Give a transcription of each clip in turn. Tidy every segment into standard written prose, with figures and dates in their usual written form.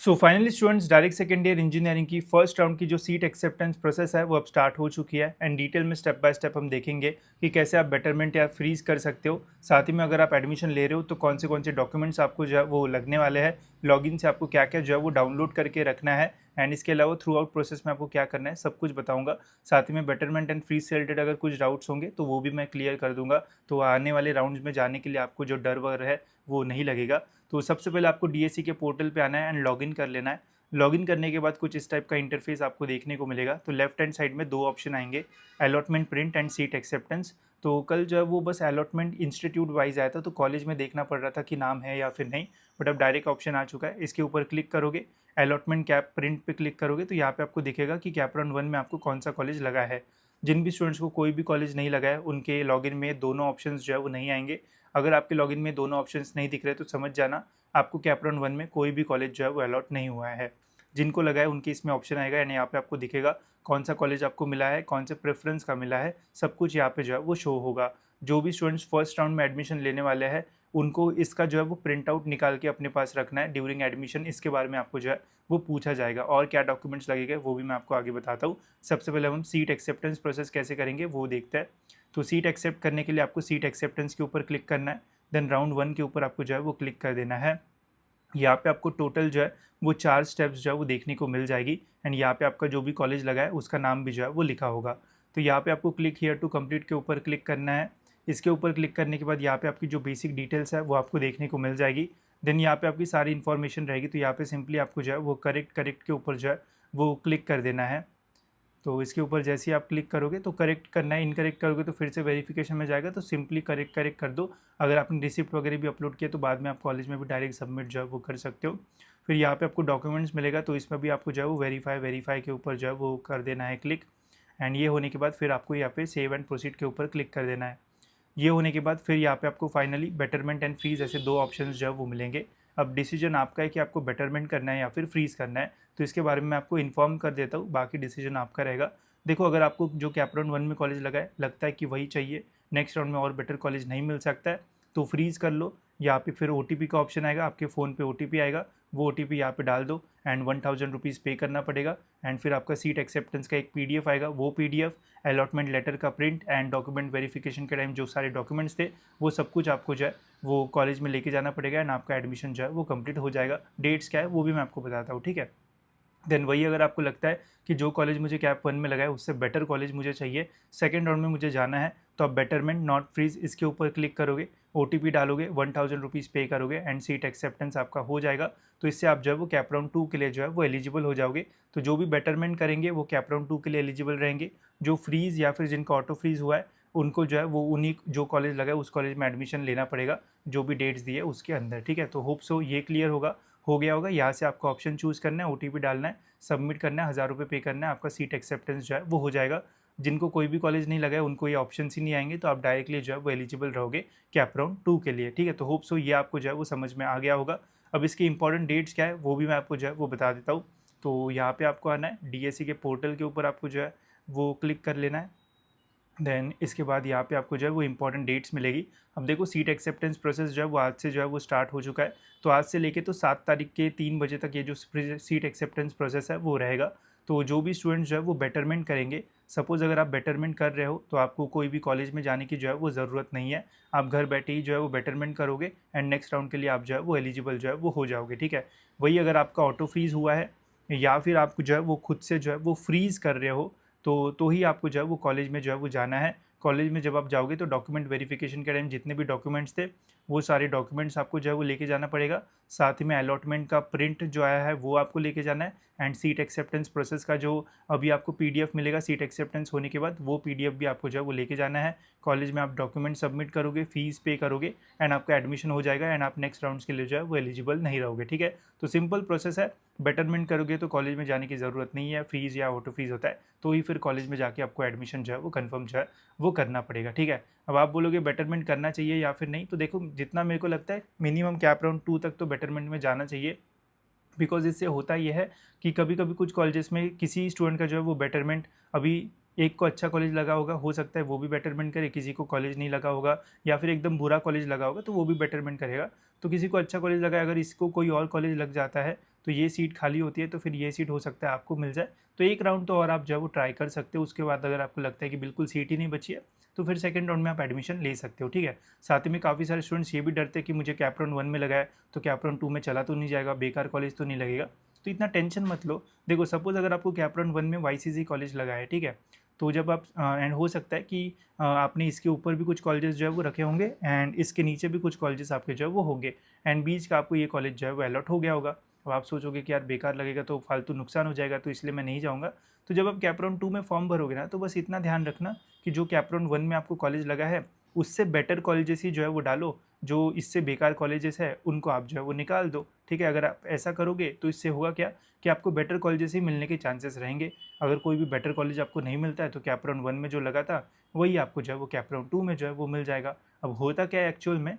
So finally students, direct second year engineering की first round की जो सीट एक्सेप्टेंस प्रोसेस है वो अब स्टार्ट हो चुकी है एंड डिटेल में स्टेप बाय स्टेप हम देखेंगे कि कैसे आप बेटरमेंट या फ्रीज कर सकते हो। साथ ही में अगर आप एडमिशन ले रहे हो तो कौन से डॉक्यूमेंट्स आपको जो है वो लगने वाले हैं, लॉगिन से आपको क्या क्या जो है वो डाउनलोड करके रखना है एंड इसके अलावा थ्रू आउट प्रोसेस में आपको क्या करना है सब कुछ बताऊंगा। साथ ही में बेटरमेंट एंड फ्रीज से रिलेटेड अगर कुछ डाउट्स होंगे तो वो भी मैं क्लियर कर दूंगा, तो आने वाले राउंड्स में जाने के लिए आपको जो डर वर है वो नहीं लगेगा। तो सबसे पहले आपको डीएससी के पोर्टल पे आना है एंड लॉगिन कर लेना है। लॉगिन करने के बाद कुछ इस टाइप का इंटरफेस आपको देखने को मिलेगा। तो लेफ्ट हैंड साइड में दो ऑप्शन आएंगे, allotment print and seat acceptance. तो कल जो है वो बस अलॉटमेंट इंस्टीट्यूट वाइज आया था, तो कॉलेज में देखना पड़ रहा था कि नाम है या फिर नहीं, बट अब डायरेक्ट ऑप्शन आ चुका है। इसके ऊपर क्लिक करोगे, अलॉटमेंट कैप प्रिंट पे क्लिक करोगे तो यहाँ पे आपको दिखेगा कि कैपराउंड 1 में आपको कौन सा कॉलेज लगा है। जिन भी स्टूडेंट्स को कोई भी कॉलेज नहीं लगा है उनके लॉगिन में दोनों ऑप्शंस जो है वो नहीं आएंगे। अगर आपके लॉगिन में दोनों ऑप्शंस नहीं दिख रहे तो समझ जाना आपको कैपराउंड 1 में कोई भी कॉलेज जो है वो अलॉट नहीं हुआ है। जिनको लगा है उनके इसमें ऑप्शन आएगा यानी यहाँ पे आपको दिखेगा कौन सा कॉलेज आपको मिला है, कौन से प्रेफरेंस का मिला है, सब कुछ यहाँ पे जो है वो शो होगा। जो भी स्टूडेंट्स फर्स्ट राउंड में एडमिशन लेने वाले हैं उनको इसका जो है वो प्रिंट आउट निकाल के अपने पास रखना है ड्यूरिंग एडमिशन। इसके बारे में आपको जो है वो पूछा जाएगा और क्या डॉक्यूमेंट्स लगेंगे वो भी मैं आपको आगे बताता हूँ। सबसे पहले हम सीट एक्सेप्टेंस प्रोसेस कैसे करेंगे वो देखते हैं। तो सीट एक्सेप्ट करने के लिए आपको सीट एक्सेप्टेंस के ऊपर क्लिक करना है, देन राउंड 1 के ऊपर आपको जो है वो क्लिक कर देना है। यहाँ पे आपको टोटल जो है वो 4 स्टेप्स जो है वो देखने को मिल जाएगी एंड यहाँ पे आपका जो भी कॉलेज लगा है उसका नाम भी जो है वो लिखा होगा। तो यहाँ पे आपको क्लिक हियर टू कंप्लीट के ऊपर क्लिक करना है। इसके ऊपर क्लिक करने के बाद यहाँ पे आपकी जो बेसिक डिटेल्स है वो आपको देखने को मिल जाएगी। देन यहाँ पे आपकी सारी इन्फॉर्मेशन रहेगी, तो यहाँ पे सिंपली आपको जो है वो करेक्ट करेक्ट के ऊपर जो है वो क्लिक कर देना है। तो इसके ऊपर जैसे ही आप क्लिक करोगे तो करेक्ट करना है, इनकरेक्ट करोगे तो फिर से वेरिफिकेशन में जाएगा, तो सिंपली करेक्ट करेक्ट कर दो। अगर आपने रिसिप्ट वगैरह भी अपलोड किया तो बाद में आप कॉलेज में भी डायरेक्ट सबमिट जो है वो कर सकते हो। फिर यहाँ पे आपको डॉक्यूमेंट्स मिलेगा, तो इसमें भी आपको जो है वो वेरीफाई के ऊपर जो है वो कर देना है क्लिक। एंड ये होने के बाद फिर आपको यहाँ पे सेव एंड प्रोसीड के ऊपर क्लिक कर देना है। ये होने के बाद फिर यहाँ पे आपको फाइनली बेटरमेंट एंड फ्रीज ऐसे दो ऑप्शंस जो है वो मिलेंगे। अब डिसीजन आपका है कि आपको बेटरमेंट करना है या फिर फ्रीज करना है, तो इसके बारे में मैं आपको इन्फॉर्म कर देता हूँ, बाकी डिसीजन आपका रहेगा। देखो, अगर आपको जो कैपराउंड 1 में कॉलेज लगा है लगता है कि वही चाहिए, नेक्स्ट राउंड में और बेटर कॉलेज नहीं मिल सकता है, तो फ्रीज़ कर लो। यहाँ पे फिर ओटीपी का ऑप्शन आएगा, आपके फ़ोन पे ओटीपी आएगा, वो ओटीपी यहाँ पे डाल दो एंड 1000 रुपीज़ पे करना पड़ेगा। एंड फिर आपका सीट एक्सेप्टेंस का एक पीडीएफ आएगा, वो पीडीएफ, अलॉटमेंट लेटर का प्रिंट एंड डॉक्यूमेंट वेरिफिकेशन के टाइम जो सारे डॉक्यूमेंट्स थे वो सब कुछ आपको जो है वो कॉलेज में लेके जाना पड़ेगा एंड आपका एडमिशन जो है वो कंप्लीट हो जाएगा। डेट्स क्या है वो भी मैं आपको बताता हूँ, ठीक है। देन वही अगर आपको लगता है कि जो कॉलेज मुझे कैप 1 में लगा है उससे बेटर कॉलेज मुझे चाहिए, सेकंड राउंड में मुझे जाना है, तो आप बेटरमेंट नॉट फ्रीज इसके ऊपर क्लिक करोगे, ओटीपी डालोगे, 1000 रुपीज़ पे करोगे एंड सीट एक्सेप्टेंस आपका हो जाएगा। तो इससे आप जो है वो कैप राउंड 2 के लिए जो है वो एलिजिबल हो जाओगे। तो जो भी बेटरमेंट करेंगे वो कैप राउंड 2 के लिए एलिजिबल रहेंगे। जो फ्रीज़ या फिर जिनका ऑटो फ्रीज़ हुआ है उनको जो है वो उन्हीं जो कॉलेज लगा है उस कॉलेज में एडमिशन लेना पड़ेगा, जो भी डेट्स दिए उसके अंदर, ठीक है। तो होप सो ये क्लियर होगा, हो गया होगा। यहाँ से आपको ऑप्शन चूज़ करना है, ओटीपी डालना है, सबमिट करना है, 1000 रुपये पे करना है, आपका सीट एक्सेप्टेंस जो है वो हो जाएगा। जिनको कोई भी कॉलेज नहीं लगा है उनको ये ऑप्शन ही नहीं आएंगे, तो आप डायरेक्टली जो है वो एलिजिबल रहोगे कैप राउंड 2 के लिए, ठीक है। तो होप सो ये आपको जो है वो समझ में आ गया होगा। अब इसकी इंपॉर्टेंट डेट्स क्या है वो भी मैं आपको जो है वो बता देता हूँ। तो यहाँ पे आपको आना है, डीएससी के पोर्टल के ऊपर आपको जो है वो क्लिक कर लेना है। देन इसके बाद यहाँ पे आपको जो है वो इंपॉर्टेंट डेट्स मिलेगी। अब देखो, सीट एक्सेप्टेंस प्रोसेस जो है वो आज से जो है वो स्टार्ट हो चुका है। तो आज से लेके तो 7 तारीख के 3 बजे तक ये जो सीट एक्सेप्टेंस प्रोसेस है वो रहेगा। तो जो भी स्टूडेंट्स जो है वो बेटरमेंट करेंगे, सपोज़ अगर आप बेटरमेंट कर रहे हो तो आपको कोई भी कॉलेज में जाने की जो है वो ज़रूरत नहीं है। आप घर बैठे ही जो है वो बेटरमेंट करोगे एंड नेक्स्ट राउंड के लिए आप जो है वो एलिजिबल जो है वो हो जाओगे, ठीक है। वही अगर आपका ऑटो फ्रीज़ हुआ है या फिर आप जो है वो खुद से जो है वो फ्रीज़ कर रहे हो तो ही आपको जो है वो कॉलेज में जो है वो जाना है। कॉलेज में जब आप जाओगे तो डॉक्यूमेंट वेरिफिकेशन के टाइम जितने भी डॉक्यूमेंट्स थे वो सारे डॉक्यूमेंट्स आपको जो है वो लेके जाना पड़ेगा। साथ ही में अलॉटमेंट का प्रिंट जो आया है वो आपको लेके जाना है एंड सीट एक्सेप्टेंस प्रोसेस का जो अभी आपको पीडीएफ मिलेगा सीट एक्सेप्टेंस होने के बाद, वो पीडीएफ भी आपको जो है वो लेके जाना है। कॉलेज में आप डॉक्यूमेंट सबमिट करोगे, फीस पे करोगे एंड आपका एडमिशन हो जाएगा एंड आप नेक्स्ट राउंड्स के लिए जो है वो एलिजिबल नहीं रहोगे, ठीक है। तो सिंपल प्रोसेस है। बेटरमेंट करोगे तो कॉलेज में जाने की ज़रूरत नहीं है, फीस या ऑटो फीस होता है, तो ही फिर कॉलेज में जाके आपको एडमिशन जो है वो कन्फर्म जो है वो करना पड़ेगा, ठीक है। अब आप बोलोगे बेटरमेंट करना चाहिए या फिर नहीं, तो देखो जितना मेरे को लगता है मिनिमम कैप राउंड 2 तक तो बेटरमेंट में जाना चाहिए। बिकॉज इससे होता ये है कि कभी कभी कुछ कॉलेजेस में किसी स्टूडेंट का जो है वो बेटरमेंट, अभी एक को अच्छा कॉलेज लगा होगा, हो सकता है वो भी बेटरमेंट करे, किसी को कॉलेज नहीं लगा होगा या फिर एकदम बुरा कॉलेज लगा होगा तो वो भी बेटरमेंट करेगा। तो किसी को अच्छा कॉलेज लगा है, अगर इसको कोई और कॉलेज लग जाता है तो ये सीट खाली होती है, तो फिर ये सीट हो सकता है आपको मिल जाए। तो एक राउंड तो और आप जो है वो ट्राई कर सकते हो। उसके बाद अगर आपको लगता है कि बिल्कुल सीट ही नहीं बची है, तो फिर सेकंड राउंड में आप एडमिशन ले सकते हो, ठीक है। साथ ही में काफ़ी सारे स्टूडेंट्स ये भी डरते हैं कि मुझे कैप राउंड 1 में लगा है, तो कैप राउंड 2 में चला तो नहीं जाएगा, बेकार कॉलेज तो नहीं लगेगा। तो इतना टेंशन मत लो। देखो सपोज़ अगर आपको कैप राउंड 1 में वाईसीसी कॉलेज लगा है, ठीक है, तो जब आप एंड हो सकता है कि आपने इसके ऊपर भी कुछ कॉलेजेस जो है वो रखे होंगे एंड इसके नीचे भी कुछ कॉलेजेस आपके जो है वो होंगे, एंड बीच का आपको ये कॉलेज जो है वो अलॉट हो गया होगा। अब आप सोचोगे कि यार बेकार लगेगा तो फालतू नुकसान हो जाएगा, तो इसलिए मैं नहीं जाऊँगा। तो जब आप कैप राउंड 2 में फॉर्म भरोगे ना, तो बस इतना ध्यान रखना कि जो कैप राउंड 1 में आपको कॉलेज लगा है, उससे बेटर कॉलेजेस ही जो है वो डालो। जो इससे बेकार कॉलेजेस है उनको आप जो है वो निकाल दो, ठीक है। अगर आप ऐसा करोगे तो इससे होगा क्या कि आपको बेटर कॉलेजेस ही मिलने के चांसेस रहेंगे। अगर कोई भी बेटर कॉलेज आपको नहीं मिलता है, तो कैप राउंड 1 में जो लगा था वही आपको जो है वो कैप राउंड 2 में जो है वो मिल जाएगा। अब होता क्या है एक्चुअल में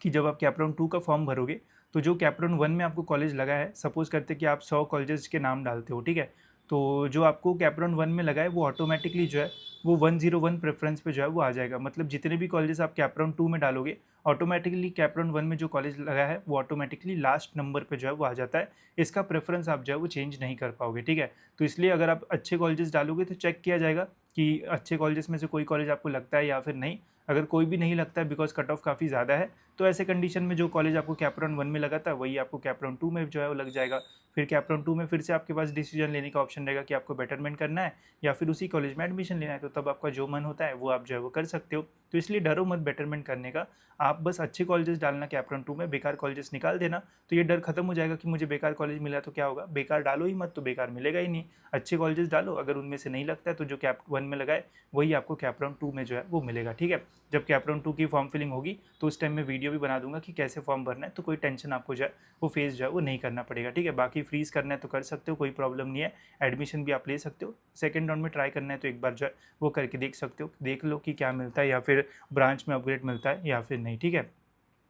कि जब आप कैप राउंड 2 का फॉर्म भरोगे, तो जो कैप राउंड 1 में आपको कॉलेज लगा है, सपोज़ करते कि आप 100 कॉलेजेस के नाम डालते हो, ठीक है। तो जो आपको कैप राउंड 1 में लगा है, वो ऑटोमेटिकली जो है वो 101 प्रेफ़रेंस पे जो है वो आ जाएगा। मतलब जितने भी कॉलेजेस आप कैप राउंड 2 में डालोगे, ऑटोमेटिकली कैप राउंड 1 में जो कॉलेज लगा है, वो ऑटोमेटिकली लास्ट नंबर पे जो है वो आ जाता है। इसका प्रेफ़रेंस आप जो है वो चेंज नहीं कर पाओगे, ठीक है। तो इसलिए अगर आप अच्छे कॉलेजेस डालोगे, तो चेक किया जाएगा कि अच्छे कॉलेजेस में से कोई कॉलेज आपको लगता है या फिर नहीं। अगर कोई भी नहीं लगता है बिकॉज़ कट ऑफ काफ़ी ज़्यादा है, तो ऐसे कंडीशन में जो कॉलेज आपको कैप राउंड 1 में लगा था, वही आपको कैप राउंड 2 में जो है वो लग जाएगा। फिर कैप राउंड 2 में फिर से आपके पास डिसीजन लेने का ऑप्शन रहेगा कि आपको बेटरमेंट करना है या फिर उसी कॉलेज में एडमिशन लेना है। तो तब आपका जो मन होता है वो आप जो है वो कर सकते हो। तो इसलिए डरो मत बेटरमेंट करने का। आप बस अच्छे कॉलेजेस डालना कैप राउंड 2 में, बेकार कॉलेजेस निकाल देना। तो ये डर खत्म हो जाएगा कि मुझे बेकार कॉलेज मिला तो क्या होगा। बेकार डालो ही मत, तो बेकार मिलेगा ही नहीं। अच्छे कॉलेजेस डालो, अगर उनमें से नहीं लगता है तो जो कैप 1 में लगा है वही आपको कैप राउंड 2 में जो है वो मिलेगा, ठीक है। जब कैप राउंड 2 की फॉर्म फिलिंग होगी, तो उस टाइम में वीडियो भी बना दूंगा कि कैसे फॉर्म भरना है। तो कोई टेंशन आपको जो है वो फेस जो है वो नहीं करना पड़ेगा, ठीक है। बाकी फ्रीज करना है तो कर सकते हो, कोई प्रॉब्लम नहीं है। एडमिशन भी आप ले सकते हो। सेकंड राउंड में ट्राई करना है तो एक बार जो है वो करके देख सकते हो, देख लो कि क्या मिलता है या फिर ब्रांच में अपग्रेड मिलता है या फिर नहीं, ठीक है।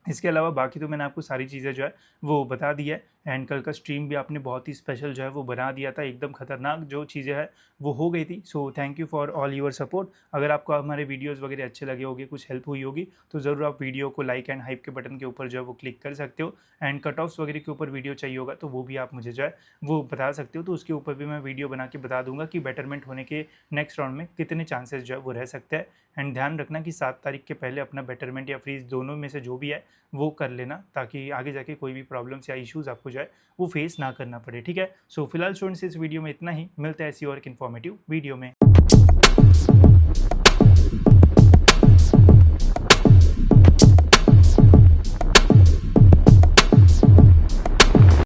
इसके अलावा बाकी तो मैंने आपको सारी चीज़ें जो है वो बता दी है। एंड कल का स्ट्रीम भी आपने बहुत ही स्पेशल जो है वो बना दिया था, एकदम खतरनाक जो चीज़ें हैं वो हो गई थी। So thank you for all your support. अगर आपको हमारे वीडियोस वगैरह अच्छे लगे होंगे, कुछ हेल्प हुई होगी, तो ज़रूर आप वीडियो को लाइक एंड हाइप के बटन के ऊपर जो है वो क्लिक कर सकते हो। एंड कट ऑफ्स वगैरह के ऊपर वीडियो चाहिए होगा तो वो भी आप मुझे जो है वो बता सकते हो। तो उसके ऊपर भी मैं वीडियो बना के बता दूंगा कि बेटरमेंट होने के नेक्स्ट राउंड में कितने चांसेस जो है वो रह सकते हैं। एंड ध्यान रखना कि 7 तारीख के पहले अपना बेटरमेंट या फ्रीज दोनों में से जो भी है वो कर लेना, ताकि आगे जाके कोई भी प्रॉब्लम्स या इश्यूज़ आपको जो है वो फेस ना करना पड़े, ठीक है। सो फिलहाल स्टूडेंट्स इस वीडियो में इतना ही, मिलते हैं ऐसी और एक इन्फॉर्मेटिव वीडियो में।